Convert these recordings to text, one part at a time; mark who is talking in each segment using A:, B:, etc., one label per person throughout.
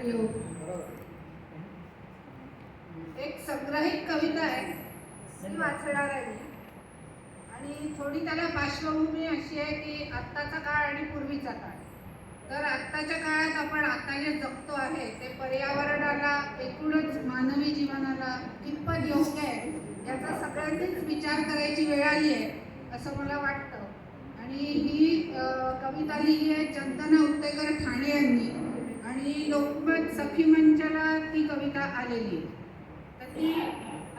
A: Hello. एक संग्रहित कविता आहे ती वाचणार आहे मी. आणि थोडी त्याला पार्श्वभूमी अशी आहे की आत्ताचा काळ आणि पूर्वीचा काळ. तर आत्ताच्या काळात आपण आता जे जगतो आहे ते पर्यावरणाला, एकूणच मानवी जीवनाला कितपत योग्य आहे याचा सगळ्यांनीच विचार करायची वेळ आली आहे असं मला वाटतं. आणि ही कविता लिहिली आहे चंदना उत्तेकर ठाणे यांनी आणि लोकमत सखी मंचाला ती कविता आलेली. तर ती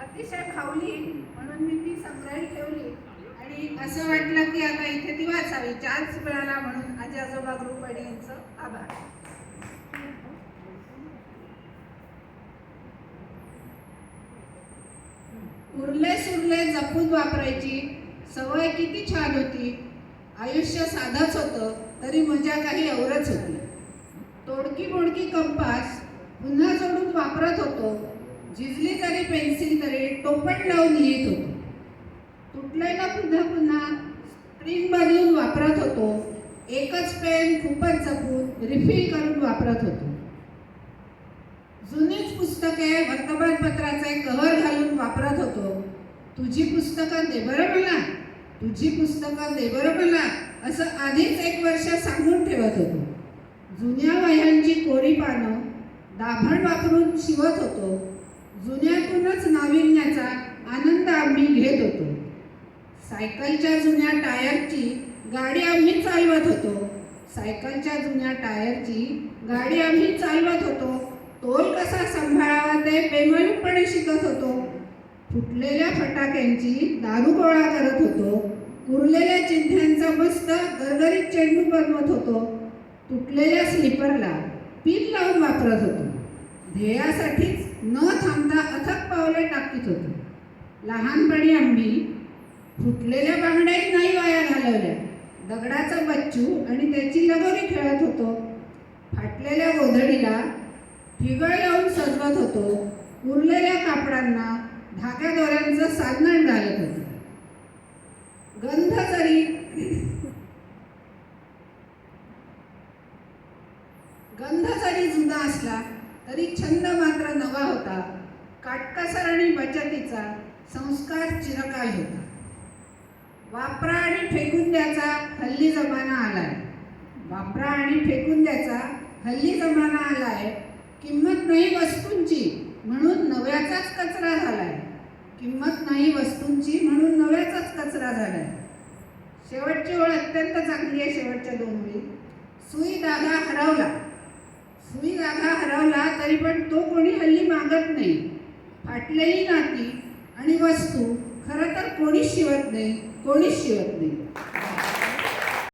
A: अतिशय खावली म्हणून मी ती संग्रहित ठेवली आणि असं वाटलं की आता इथे ती वाचावी. चान्स मिळाला म्हणून आजी आजोबा ग्रुप आणि यांचं आभार. उरले सुरले जपून वापरायची सवय किती छान होती. आयुष्य साधंच होतं तरी मजा काही औरच होती. तोडकी मोडकी कंपास पुन्हा जोडून वापरत होतो. झिजली जरी पेन्सिल तरी टोपण लावून लिहित होतो. तुटलेला पुन्हा पुन्हा स्प्रिंग बदलून वापरत होतो. एकच पेन खूपच जपून रिफिल करून वापरत होतो. जुनीच पुस्तके वर्तमानपत्राचे कव्हर घालून वापरत होतो. तुझी पुस्तकं दे बरं मला, तुझी पुस्तकं दे बरं मला असं आधीच 1 वर्ष सांगून ठेवत होतो. जुन्या वह्यांची कोरी पानं दाभण वापरून शिवत होतो. जुन्यातूनच नाविन्याचा आनंद आम्ही घेत होतो. सायकलच्या जुन्या टायरची गाडी आम्ही चालवत होतो. सायकलच्या जुन्या टायरची गाडी आम्ही चालवत होतो. तोल कसा सांभाळावा ते बेमालूमपणे शिकत होतो. फुटलेल्या फटाक्यांची दारू गोळा करत होतो. उरलेल्या चिंध्यांचा मस्त गरगरीत चेंडू बनवत होतो. तुटलेल्या स्लीपरला पिन लावून वापरत होतो. ध्येयासाठीच न थांबता अथक पावले टाकीत होतो. लहानपणी आम्ही फुटलेल्या बांगड्याही नाही वाया घालवल्या. दगडाचा बच्चू आणि त्याची लगोरी खेळत होतो. फाटलेल्या गोधडीला ठिगळ लावून सजवत होतो. उरलेल्या कापडांना धाग्या दोऱ्यांचं साधन घालत होतो. गंध जरी जुना असला तरी छंद मात्र नवा होता. काटकसर आणि बचतीचा संस्कार चिरकाल होता. वापरा आणि फेकून द्याचा हल्ली जमाना आलाय. वापरा आणि फेकून द्याचा हल्ली जमाना आलाय. किंमत नाही वस्तूंची म्हणून नव्याचाच कचरा झालाय. किंमत नाही वस्तूंची म्हणून नव्याचाच कचरा झालाय. शेवटची ओळ अत्यंत चांगली आहे. शेवटच्या 2 ओळी. सुई धागा हरवला. सुई धागा हरवला तरी पण तो कोणी हल्ली मागत नाही. फाटलेली नाती आणि वस्तू खरं तर कोणीच शिवत नाही.